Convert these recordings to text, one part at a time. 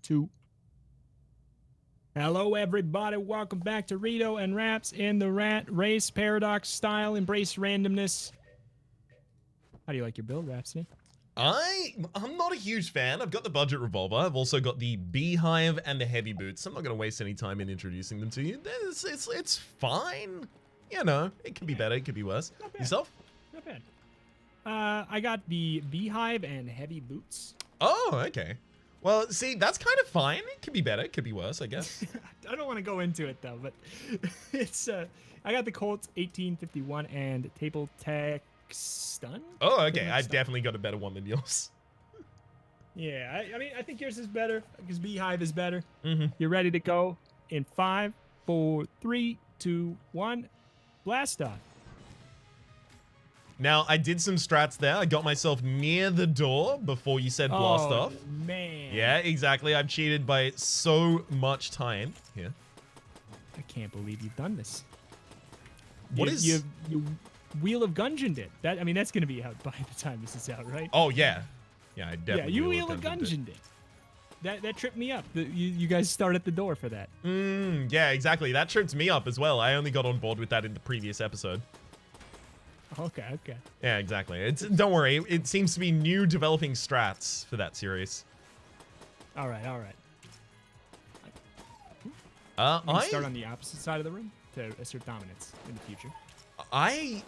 2. Hello, everybody. Welcome back to Reto and Rhaps in the Rat Race Paradox style. Embrace randomness. How do you like your build, Rhapsody? I'm not a huge fan. I've got the budget revolver. I've also got the beehive and the heavy boots. I'm not going to waste any time in introducing them to you. It's fine. You know, it could be better. It could be worse. Yourself? Not bad. I got the beehive and heavy boots. Oh, okay. Well, see, that's kind of fine. It could be better. It could be worse, I guess. I don't want to go into it, though, but it's, I got the Colt 1851 and Table Tech Stun. Oh, okay. I definitely got a better one than yours. Yeah, I mean, I think yours is better because beehive is better. Mm-hmm. You're ready to go in 5, 4, 3, 2, 1. Blast off. Now, I did some strats there. I got myself near the door before you said blast off. Oh, man. Yeah, exactly. I've cheated by so much time. Here. I can't believe you've done this. What you Wheel of Gungeon did. I mean, that's going to be out by the time this is out, right? Oh, yeah. Yeah, I definitely you Wheel of Gungeon did. That tripped me up. You guys start at the door for that. Yeah, exactly. That tripped me up as well. I only got on board with that in the previous episode. Okay. Yeah, exactly. Don't worry. It seems to be new developing strats for that series. All right. I start on the opposite side of the room to assert dominance in the future. I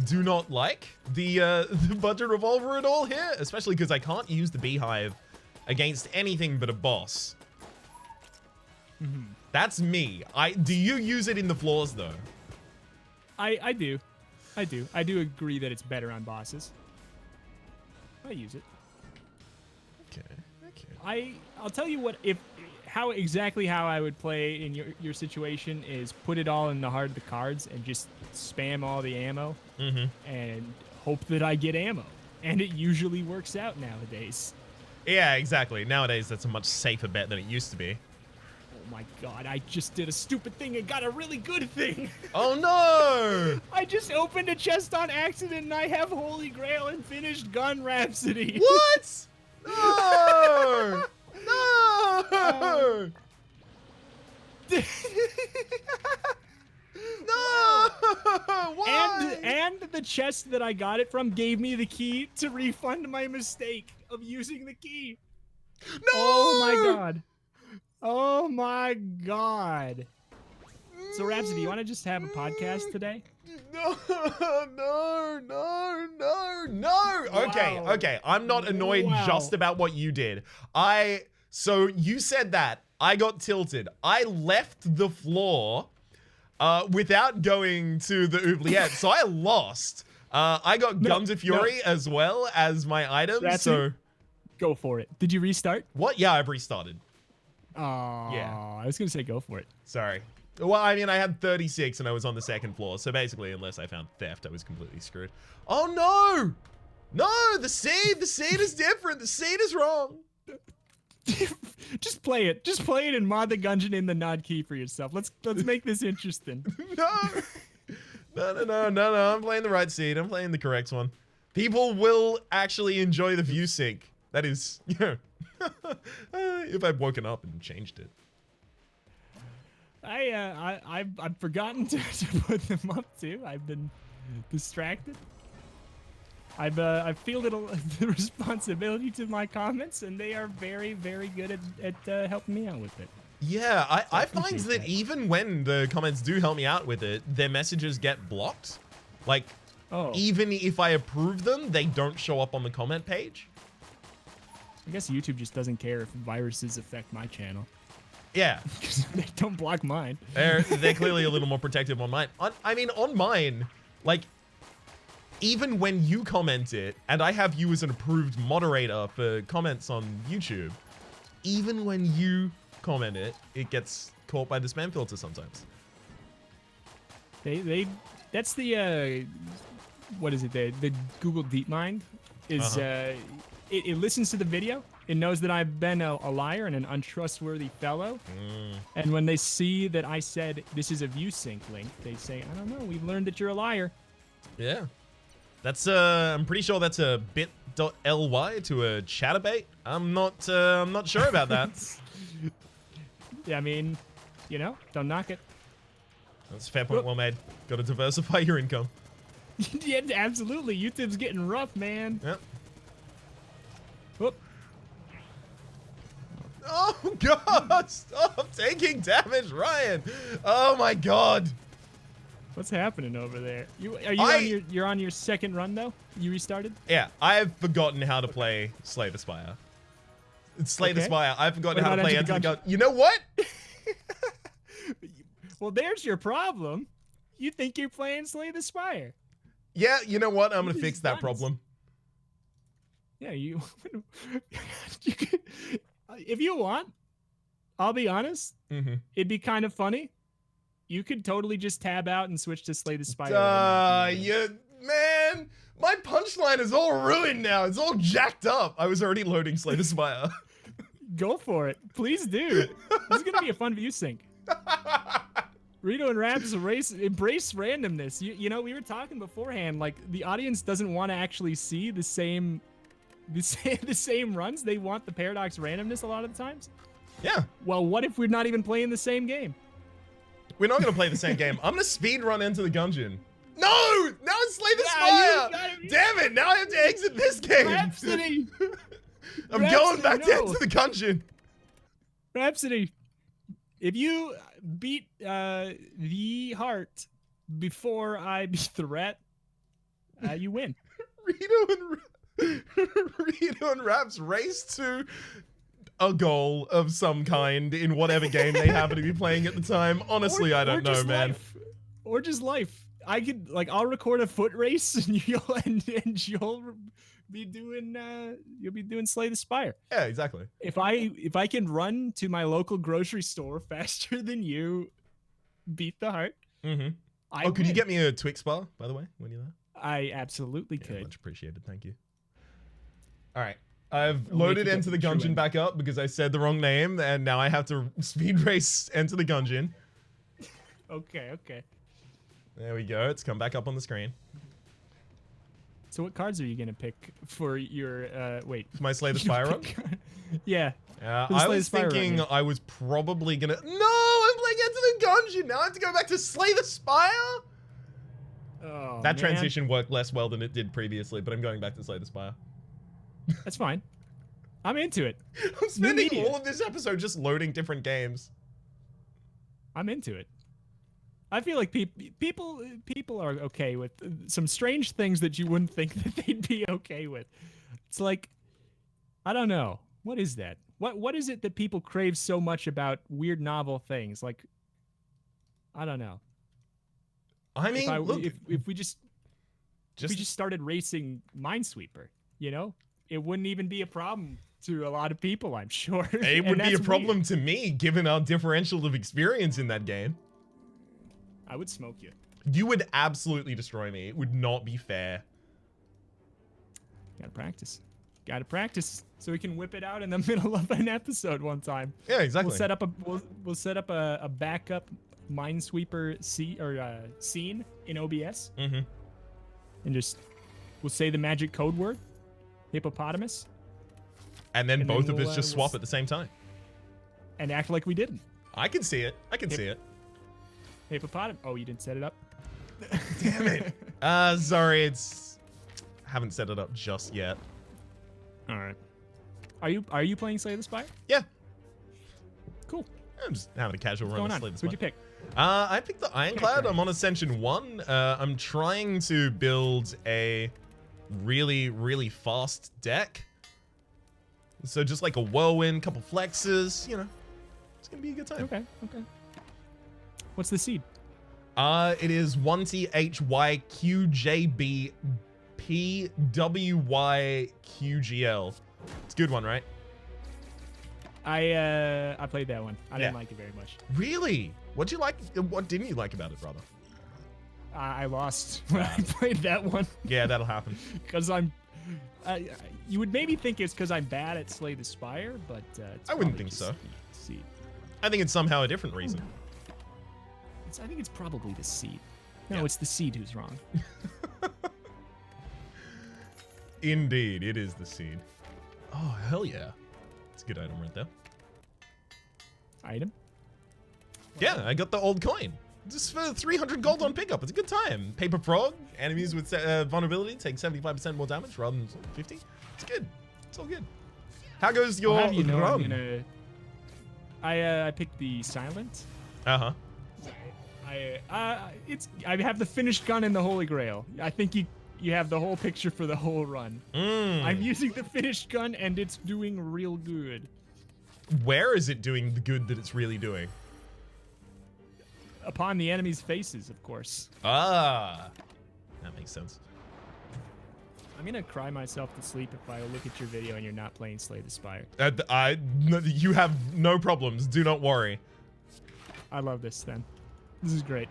do not like the budget revolver at all here, especially because I can't use the beehive against anything but a boss. That's me. Do you use it in the floors though? I do. I do agree that it's better on bosses. I use it. Okay. I'll tell you what, how I would play in your situation is put it all in the heart of the cards and just spam all the ammo and hope that I get ammo. And it usually works out nowadays. Yeah, exactly. Nowadays, that's a much safer bet than it used to be. Oh my god, I just did a stupid thing and got a really good thing. Oh no! I just opened a chest on accident and I have Holy Grail and finished Gun Rhapsody. What? No! No! No! Why? And the chest that I got it from gave me the key to refund my mistake of using the key. No! Oh my god. So Rhapsody, you want to just have a podcast today? No. Okay. I'm not annoyed just about what you did. So you said that. I got tilted. I left the floor without going to the oubliette, so I lost. I got Guns of Fury as well as my item, so... Go for it. Did you restart? What? Yeah, I've restarted. Oh, yeah. I was going to say go for it. Sorry. Well, I mean, I had 36 and I was on the second floor, so basically, unless I found theft, I was completely screwed. Oh, no! No, the seed is different. The seed is wrong. Just play it. Just play it and mod the Gungeon in the nod key for yourself. Let's make this interesting. No, I'm playing the right seed. I'm playing the correct one. People will actually enjoy the view sync. That is, you know, if I've woken up and changed it. I've forgotten to put them up too. I've been distracted. I've fielded the responsibility to my comments, and they are very, very good at helping me out with it. Yeah, I find that even when the comments do help me out with it, their messages get blocked. Like, even if I approve them, they don't show up on the comment page. I guess YouTube just doesn't care if viruses affect my channel. Yeah. They don't block mine. They're clearly a little more protective on mine. On mine, like, even when you comment it, and I have you as an approved moderator for comments on YouTube, even when you comment it, it gets caught by the spam filter sometimes. That's the, what is it, the Google DeepMind is, it listens to the video. It knows that I've been a liar and an untrustworthy fellow. And when they see that I said this is a view sync link, they say, I don't know, we've learned that you're a liar. Yeah. That's I'm pretty sure that's a bit.ly to a chatterbait. I'm not sure about that. Yeah, I mean, you know, don't knock it. That's a fair point. Well made. Got to diversify your income. Yeah, absolutely. YouTube's getting rough, man. Yep. Whoop. Oh god! Stop taking damage, Ryan. Oh my god. What's happening over there? You're on your second run though? You restarted? Yeah, I've forgotten how to play Slay the Spire. It's Slay the Okay. Spire. I've forgotten What how to about play Enter Enter the the Gungeon. You know what? Well, there's your problem. You think you're playing Slay the Spire. Yeah, you know what? I'm gonna fix that Nice. problem. Yeah, you could, if you want, I'll be honest, it'd be kind of funny. You could totally just tab out and switch to Slay the Spire. Man, my punchline is all ruined now. It's all jacked up. I was already loading Slay the Spire. Go for it. Please do. This is going to be a fun view sync. Reto and Rhaps embrace randomness. You know, we were talking beforehand, like the audience doesn't want to actually see the same runs. They want the paradox randomness a lot of the times. Yeah. Well, what if we're not even playing the same game? We're not going to play the same game. I'm going to speed run Enter the Gungeon. No! Now it's Slay the Spire! Damn it! Now I have to exit this game! Rhapsody! I'm Rhapsody, going back to no. Enter the Gungeon! Rhapsody, if you beat the heart before I beat the rat, you win. Reto and Rhaps race to a goal of some kind in whatever game they happen to be playing at the time. Honestly, I don't know, man. Or just life. I could I'll record a foot race and you'll be doing Slay the Spire. Yeah, exactly. If I can run to my local grocery store faster than you beat the heart. Oh, could you get me a Twix bar, by the way, when you're there? I absolutely could. Much appreciated. Thank you. All right. I've loaded Enter the Gungeon back up because I said the wrong name, and now I have to speed race Enter the Gungeon. Okay. There we go. It's come back up on the screen. So what cards are you going to pick for your, wait. For my Slay the Spire run? Yeah. I was thinking I was probably going to... No! I'm playing Enter the Gungeon! Now I have to go back to Slay the Spire? Oh, that transition worked less well than it did previously, but I'm going back to Slay the Spire. That's fine. I'm into it. I'm spending all of this episode just loading different games. I'm into it. I feel like people are okay with some strange things that you wouldn't think that they'd be okay with. It's like, I don't know. What is that? What is it that people crave so much about weird novel things? Like, I don't know. I mean, if we just started racing Minesweeper, you know, it wouldn't even be a problem to a lot of people, I'm sure. It would be a problem to me, given our differential of experience in that game. I would smoke you. You would absolutely destroy me. It would not be fair. Gotta practice so we can whip it out in the middle of an episode one time. Yeah, exactly. We'll set up a backup Minesweeper scene in OBS. And just we'll say the magic code word, hippopotamus. And then both of us just swap at the same time. And act like we didn't. I can see it. See it. Hippopotamus. Oh, you didn't set it up? Damn it. Sorry, haven't set it up just yet. All right. Are you playing Slay the Spire? Yeah. Cool. I'm just having a casual run of Slay the Spire. What'd you pick? I picked the Ironclad. I'm on Ascension 1. I'm trying to build a really, really fast deck. So just like a whirlwind, couple flexes, you know. It's going to be a good time. Okay. What's the seed? It is 1THYQJBPWYQGL. It's a good one, right? I played that one. I didn't like it very much. Really? What'd you like? What didn't you like about it, brother? I lost when I played that one. Yeah, that'll happen. Because you would maybe think it's because I'm bad at Slay the Spire, but it's I wouldn't think so. Seed. I think it's somehow a different reason. I think it's probably the seed. No, it's the seed who's wrong. Indeed, it is the seed. Oh, hell yeah. It's a good item right there. Item? Yeah, I got the old coin. Just for 300 gold on pickup. It's a good time. Paper frog. Enemies with vulnerability take 75% more damage rather than 50. It's good. It's all good. How goes your I'll have you know, run? I picked the silent. Uh-huh. I have the finished gun and the Holy Grail. I think you have the whole picture for the whole run. I'm using the finished gun and it's doing real good. Where is it doing the good that it's really doing? Upon the enemy's faces, of course. Ah, that makes sense. I'm gonna cry myself to sleep if I look at your video and you're not playing Slay the Spire. You have no problems. Do not worry. I love this then. This is great.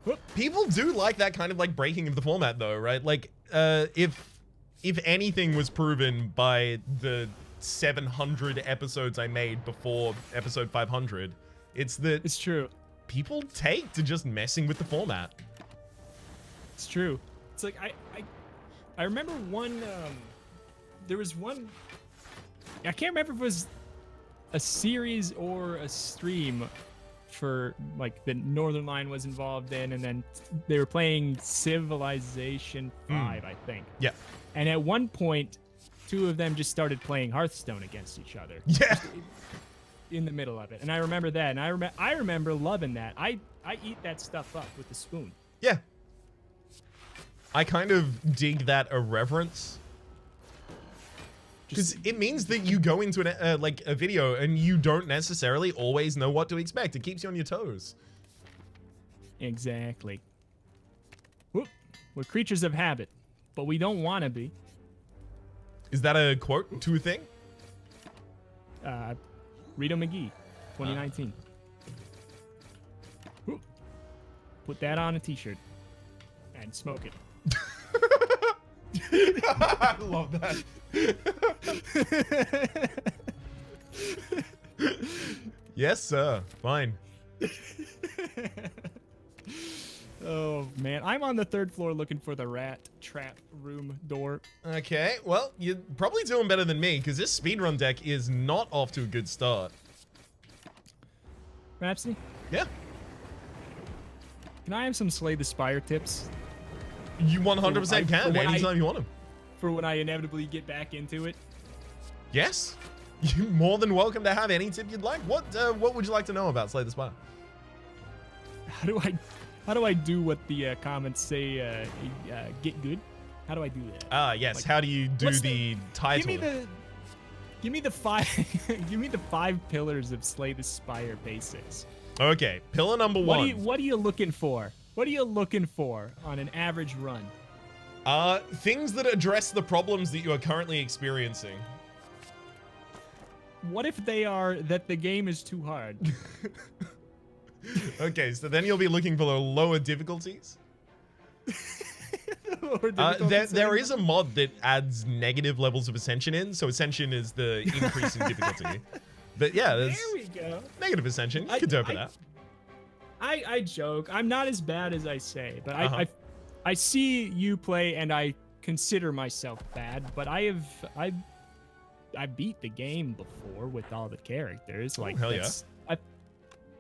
Whoop. People do like that kind of like breaking of the format though, right? Like, if anything was proven by the 700 episodes I made before episode 500, it's that it's true. People take to just messing with the format. It's true. It's like I remember one. There was one. I can't remember if it was a series or a stream for like the Northern Line was involved in, and then they were playing Civilization 5, I think. Yeah. And at one point, two of them just started playing Hearthstone against each other. Yeah. In the middle of it, and I remember that, and I remember loving that. I eat that stuff up with a spoon. Yeah. I kind of dig that irreverence. Because it means that you go into an, like a video and you don't necessarily always know what to expect. It keeps you on your toes. Exactly. Whoop. We're creatures of habit, but we don't want to be. Is that a quote to a thing? Reto McGee, 2019. Whoop. Put that on a t-shirt and smoke it. I love that. Yes, sir. Fine. Oh, man. I'm on the 3rd floor looking for the rat trap room door. Okay, well, you're probably doing better than me, because this speedrun deck is not off to a good start. Rhapsody? Yeah. Can I have some Slay the Spire tips? You 100% can, anytime you want them. For when I inevitably get back into it? Yes. You're more than welcome to have any tip you'd like. What would you like to know about Slay the Spire? How do I do what the comments say, get good? How do I do that? Yes. Like, how do you do the title? Give me the 5 pillars of Slay the Spire basics. Okay, pillar number 1. What are you looking for? What are you looking for on an average run? Things that address the problems that you are currently experiencing. What if they are that the game is too hard? Okay, so then you'll be looking for the lower difficulties. There is a mod that adds negative levels of Ascension in, so Ascension is the increase in difficulty. But yeah, there's there we go. Negative Ascension. You could do for that. I joke. I'm not as bad as I say, but I see you play and I consider myself bad, but I beat the game before with all the characters. Like, hell yeah.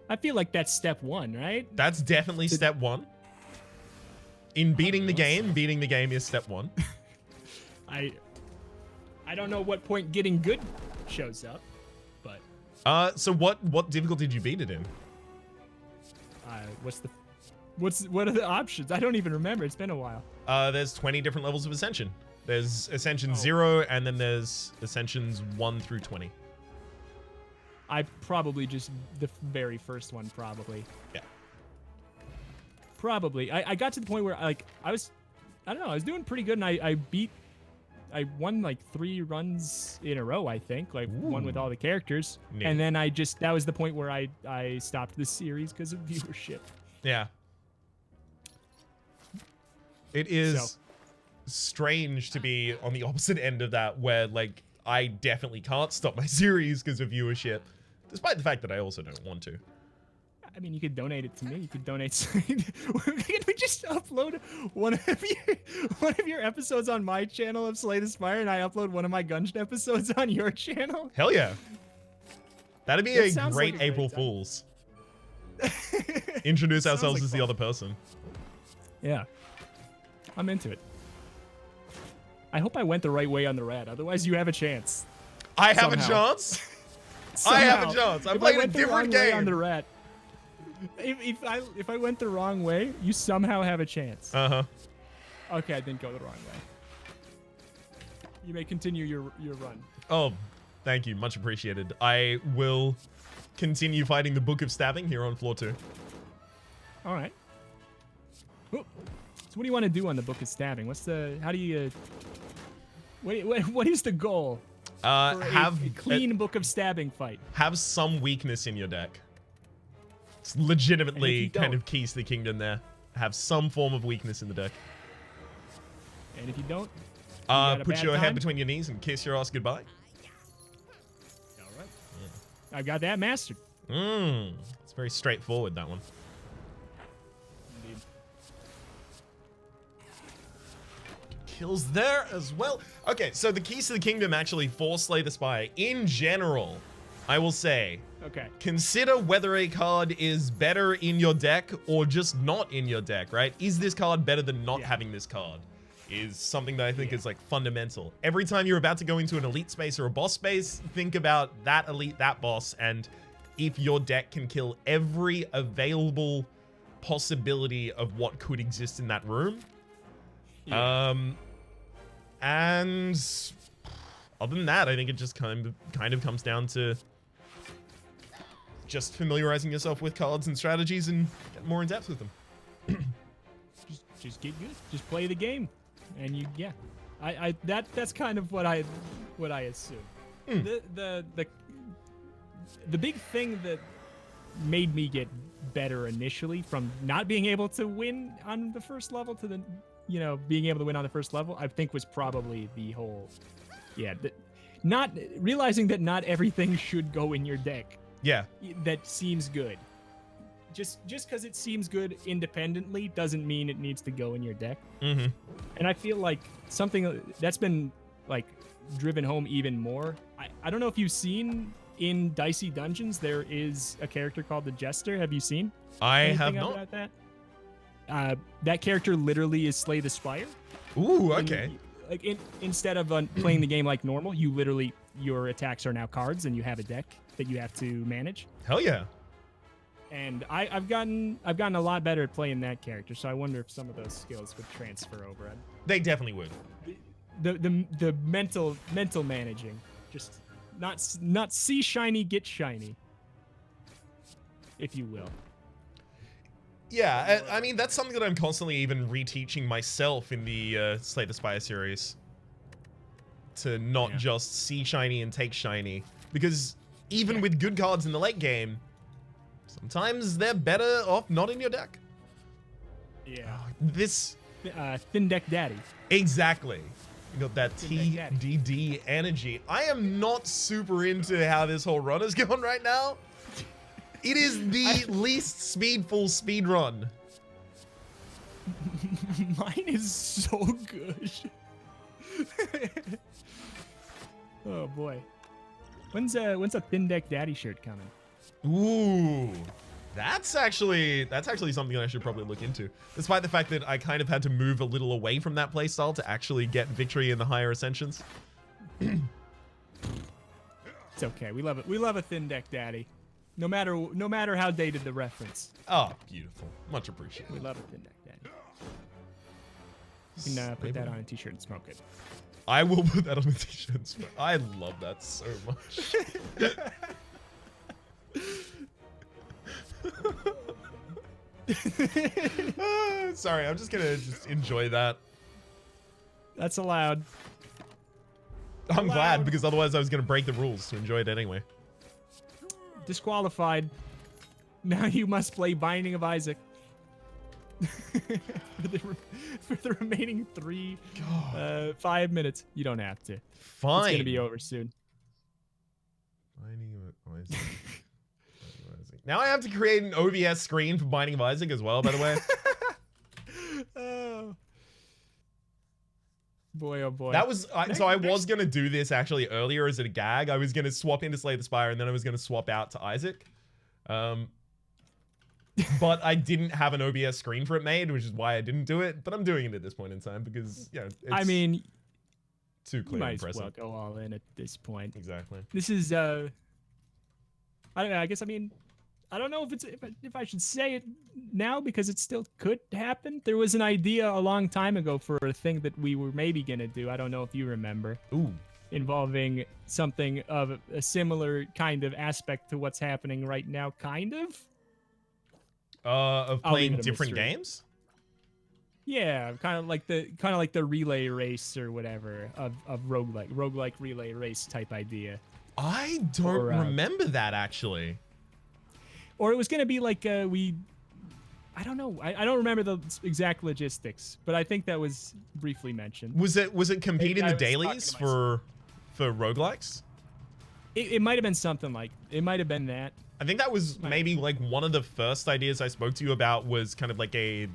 I feel like that's step 1, right? That's definitely step 1. In beating the game is step 1. I don't know what point getting good shows up, but so what difficulty did you beat it in? What are the options? I don't even remember. It's been a while. There's 20 different levels of Ascension. There's Ascension 0, and then there's Ascensions 1 through 20. I probably just the very first one, probably. Yeah. Probably. I got to the point where I was doing pretty good, and I won like 3 runs in a row, I think, like one with all the characters. Neat. And then that was the point where I stopped the series because of viewership. Yeah. It is strange to be on the opposite end of that, where like I definitely can't stop my series because of viewership, despite the fact that I also don't want to. I mean, you could donate it to me. You could donate. Can we just upload one of your episodes on my channel of Slay the Spire, and I upload one of my Gungeon episodes on your channel? Hell yeah. That'd be a great like April Fool's. Introduce ourselves like as the fun. other person. Yeah. I'm into it. I hope I went the right way on the rat. Otherwise, you have a chance. I have a Somehow. chance? I have a chance. I'm playing a different game. On the rat. If I went the wrong way, you somehow have a chance. Uh-huh. Okay, I didn't go the wrong way. You may continue your run. Oh, thank you. Much appreciated. I will continue fighting the Book of Stabbing here on floor 2. All right. Ooh. So what do you want to do on the Book of Stabbing? How do you... What is the goal? For Have a clean Book of Stabbing fight. Have some weakness in your deck. It's legitimately kind don't? of keys to the kingdom there. Have some form of weakness in the deck. And if you don't, put your head between your knees and kiss your ass goodbye. All right. Yeah. I've got that mastered. It's very straightforward, that one. Indeed. Kills there as well. Okay, so the keys to the kingdom actually for Slay the Spire, in general, I will say, Okay. consider whether a card is better in your deck or just not in your deck, right? Is this card better than not having this card? Is something that I think is like fundamental. Every time you're about to go into an elite space or a boss space, think about that elite, that boss, and if your deck can kill every available possibility of what could exist in that room. Yeah. And other than that, I think it just kind of comes down to just familiarizing yourself with cards and strategies and get more in depth with them. Just get good. Just play the game, and that's kind of what I assume. The big thing that made me get better initially from not being able to win on the first level to the being able to win on the first level, I think was probably the whole not realizing that not everything should go in your deck. Yeah. That seems good. Just because it seems good independently doesn't mean it needs to go in your deck. Mm-hmm. And I feel like something that's been like driven home even more. I don't know if you've seen in Dicey Dungeons, there is a character called the Jester. Have you seen? I anything have not. About that? That character literally is Slay the Spire. Ooh, okay. Instead of playing the game like normal, your attacks are now cards, and you have a deck that you have to manage. Hell yeah. And I've gotten a lot better at playing that character, so I wonder if some of those skills would transfer over. They definitely would. The mental managing, just not see shiny, get shiny, if you will. Yeah, I mean, that's something that I'm constantly even reteaching myself in the Slay the Spire series. To not just see shiny and take shiny. Because even with good cards in the late game, sometimes they're better off not in your deck. Yeah. Thin Deck Daddy. Exactly. You got that TDD energy. I am not super into how this whole run is going right now. It is the least speedful speed run. Mine is so good. Oh boy. When's a Thin Deck Daddy shirt coming? Ooh. That's actually something I should probably look into. Despite the fact that I kind of had to move a little away from that playstyle to actually get victory in the higher ascensions. It's okay. We love it. We love a Thin Deck Daddy. No matter how dated the reference. Oh, beautiful. Much appreciated. We love a Thin Deck Daddy. You can put that on a t-shirt and smoke it. I will put that on a t-shirt and smoke. I love that so much. Sorry, I'm just gonna enjoy that. That's allowed. I'm glad, because otherwise I was gonna break the rules to enjoy it anyway. Disqualified. Now you must play Binding of Isaac. for the remaining 5 minutes. You don't have to. Fine. It's gonna be over soon. Binding of Isaac. Now I have to create an OBS screen for Binding of Isaac as well, by the way. Oh. Boy, oh boy. That was so I was gonna do this actually earlier as a gag. I was gonna swap into Slay the Spire and then I was gonna swap out to Isaac. But I didn't have an OBS screen for it made, which is why I didn't do it. But I'm doing it at this point in time because it's I mean, too clear and impressive. Might as well go all in at this point. Exactly. This is I don't know. I guess I don't know if I should say it now because it still could happen. There was an idea a long time ago for a thing that we were maybe gonna do. I don't know if you remember. Ooh. Involving something of a similar kind of aspect to what's happening right now, kind of. Of playing different games? Yeah, kind of like the relay race or whatever of roguelike relay race type idea. I don't remember that actually. Or it was gonna be like I don't know. I don't remember the exact logistics, but I think that was briefly mentioned. Was it competing the dailies for roguelikes? It might have been something like it might have been that. I think that was maybe like one of the first ideas I spoke to you about was kind of like a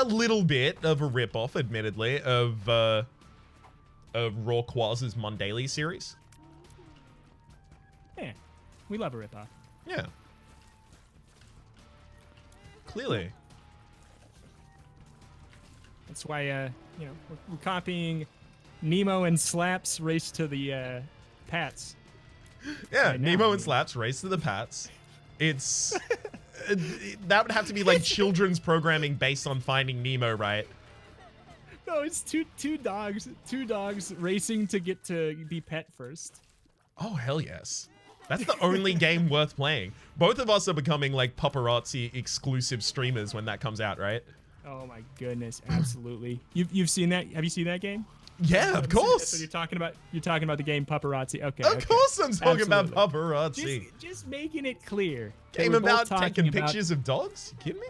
little bit of a ripoff, admittedly, of Raw Quaz's Mondaily series. Yeah, we love a ripoff. Yeah. Clearly. That's why we're copying Nemo and Slaps Race to the Pats. Yeah, right Nemo now. and Slaps Race to the Pats. It's that would have to be like children's programming based on Finding Nemo, right? No, it's two dogs racing to get to be pet first. Oh hell yes. That's the only game worth playing. Both of us are becoming like paparazzi exclusive streamers when that comes out, right? Oh my goodness, absolutely. You've seen that? Have you seen that game? Yeah, of course. So you're talking about the game Paparazzi. Okay. Of course I'm talking about Absolutely. paparazzi. Just making it clear. Game about taking pictures of dogs? You kidding me?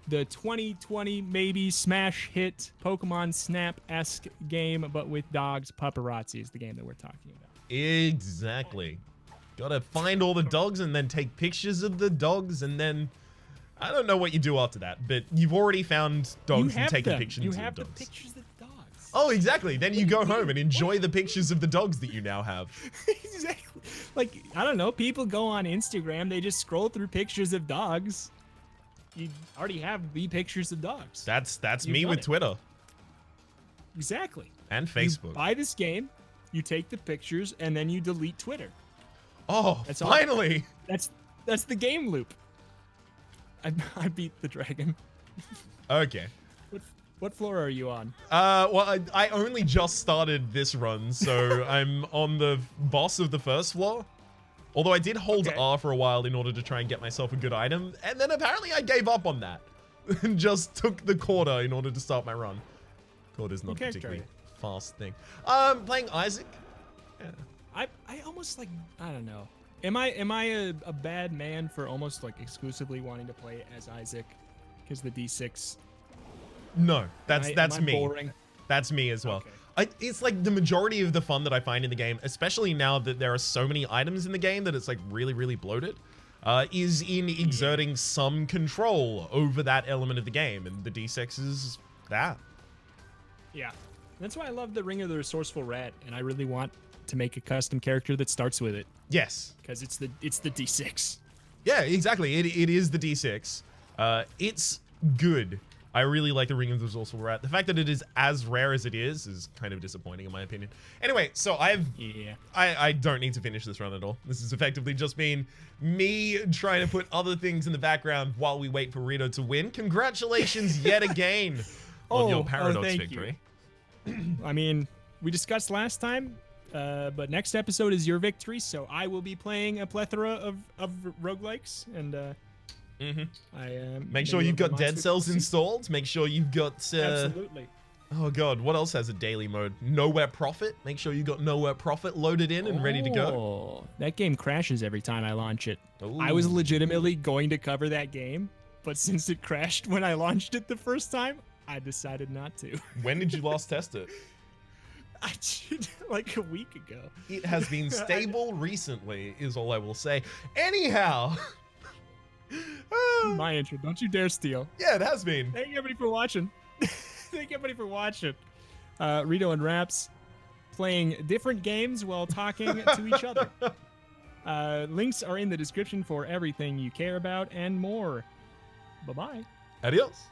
The 2020 maybe smash hit Pokemon Snap-esque game, but with dogs. Paparazzi is the game that we're talking about. Exactly. Gotta find all the dogs and then take pictures of the dogs and then I don't know what you do after that, but you've already found dogs and taken pictures of dogs. You have the pictures of dogs. Oh, exactly. Then you go home and enjoy the pictures of the dogs that you now have. Exactly. Like, I don't know, people go on Instagram, they just scroll through pictures of dogs. You already have the pictures of dogs. That's me with Twitter. Exactly. And Facebook. You buy this game, you take the pictures, and then you delete Twitter. Oh, that's finally. That's the game loop. I beat the dragon. Okay. What floor are you on? Well, I only just started this run, so I'm on the boss of the first floor. Although I did hold R for a while in order to try and get myself a good item, and then apparently I gave up on that. And just took the quarter in order to start my run. Quarter's not a particularly fast thing. Playing Isaac. Yeah. I almost like, I don't know. Am I a bad man for almost like exclusively wanting to play as Isaac? Because the D6. No, that's me. Boring? That's me as well. Okay. It's like the majority of the fun that I find in the game, especially now that there are so many items in the game that it's like really, really bloated, is in exerting some control over that element of the game, and the D6 is that. Yeah. That's why I love the Ring of the Resourceful Rat, and I really want to make a custom character that starts with it. Yes. Because it's the D6. Yeah, exactly. It is the D6. It's good. I really like the Ring of the Resourceful Rat. The fact that it is as rare as it is kind of disappointing in my opinion. Anyway, so I don't need to finish this run at all. This has effectively just been me trying to put other things in the background while we wait for Reto to win. Congratulations yet again on your Paradox victory. I mean, we discussed last time, but next episode is your victory, so I will be playing a plethora of roguelikes, and make sure you've got Dead Cells installed. Make sure you've got absolutely. Oh god, what else has a daily mode? Nowhere Profit. Make sure you got Nowhere Profit loaded in and ready to go. That game crashes every time I launch it. Ooh. I was legitimately going to cover that game, but since it crashed when I launched it the first time, I decided not to. When did you last test it? Like a week ago. It has been stable recently, is all I will say. Anyhow. My intro. Don't you dare steal. Yeah, it has been. Thank everybody for watching. Thank everybody for watching. Reto and Rhaps playing different games while talking to each other. Links are in the description for everything you care about and more. Bye-bye. Adios.